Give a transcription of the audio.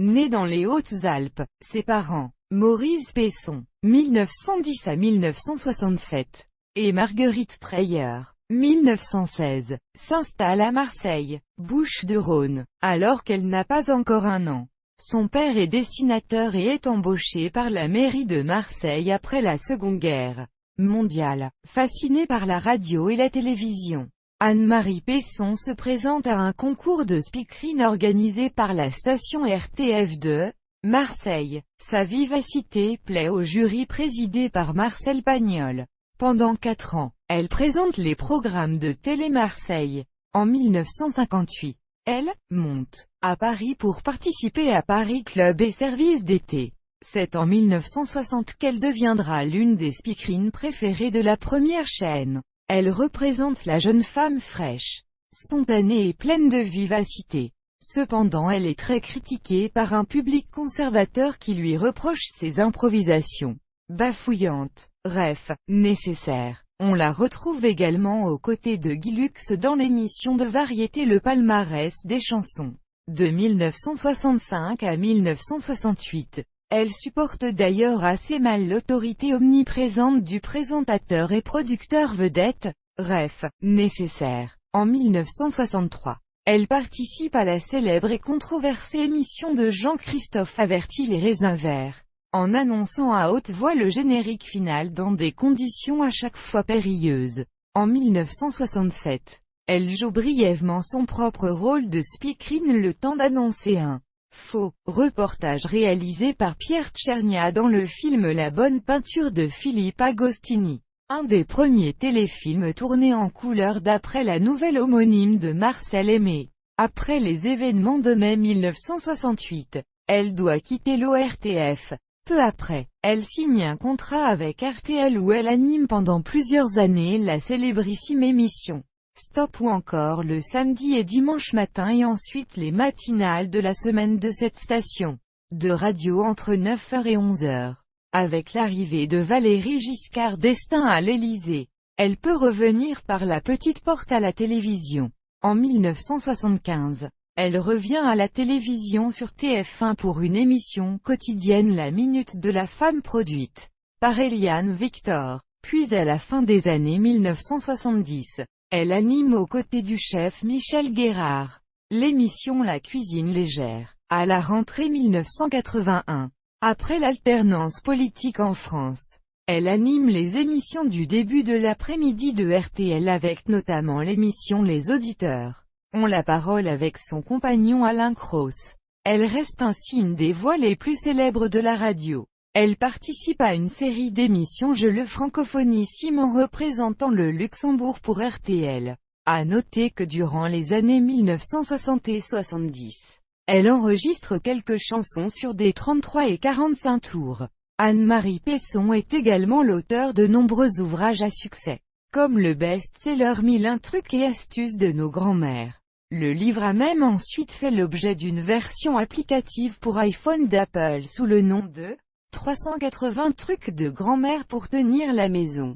Née dans les Hautes-Alpes, ses parents, Maurice Pesson, 1910 à 1967, et Marguerite Preyer, 1916, s'installe à Marseille, Bouches-du-Rhône, alors qu'elle n'a pas encore 1 an. Son père est dessinateur et est embauché par la mairie de Marseille après la Seconde Guerre mondiale. Fascinée par la radio et la télévision, Anne-Marie Pesson se présente à un concours de speakerine organisé par la station RTF de Marseille. Sa vivacité plaît au jury présidé par Marcel Pagnol. Pendant 4 ans, elle présente les programmes de Télé Marseille. En 1958, elle monte à Paris pour participer à Paris Club et Service d'été. C'est en 1960 qu'elle deviendra l'une des speakerines préférées de la première chaîne. Elle représente la jeune femme fraîche, spontanée et pleine de vivacité. Cependant, elle est très critiquée par un public conservateur qui lui reproche ses improvisations bafouillantes. Bref, nécessaires. On la retrouve également aux côtés de Guy Lux dans l'émission de variété Le Palmarès des chansons. De 1965 à 1968. Elle supporte d'ailleurs assez mal l'autorité omniprésente du présentateur et producteur vedette. Bref, nécessaire. En 1963, elle participe à la célèbre et controversée émission de Jean-Christophe Averti Les Raisins Verts, en annonçant à haute voix le générique final dans des conditions à chaque fois périlleuses. En 1967, elle joue brièvement son propre rôle de speakerine le temps d'annoncer un faux reportage réalisé par Pierre Tchernia dans le film La Bonne Peinture de Philippe Agostini, un des premiers téléfilms tournés en couleur d'après la nouvelle homonyme de Marcel Aimé. Après les événements de mai 1968, elle doit quitter l'ORTF. Peu après, elle signe un contrat avec RTL où elle anime pendant plusieurs années la célébrissime émission Stop ou encore le samedi et dimanche matin et ensuite les matinales de la semaine de cette station de radio entre 9h et 11h. Avec l'arrivée de Valéry Giscard d'Estaing à l'Élysée, elle peut revenir par la petite porte à la télévision. En 1975, elle revient à la télévision sur TF1 pour une émission quotidienne La Minute de la Femme produite par Eliane Victor. Puis à la fin des années 1970, elle anime aux côtés du chef Michel Guérard l'émission La Cuisine légère. À la rentrée 1981, après l'alternance politique en France, elle anime les émissions du début de l'après-midi de RTL avec notamment l'émission Les Auditeurs ont la parole avec son compagnon Alain Cros. Elle reste ainsi une des voix les plus célèbres de la radio. Elle participe à une série d'émissions Je le francophonisime en représentant le Luxembourg pour RTL. À noter que durant les années 1960 et 70, elle enregistre quelques chansons sur des 33 et 45 tours. Anne-Marie Pesson est également l'auteur de nombreux ouvrages à succès, comme le best-seller 1001 trucs et astuces de nos grands-mères. Le livre a même ensuite fait l'objet d'une version applicative pour iPhone d'Apple sous le nom de 380 trucs de grand-mère pour tenir la maison.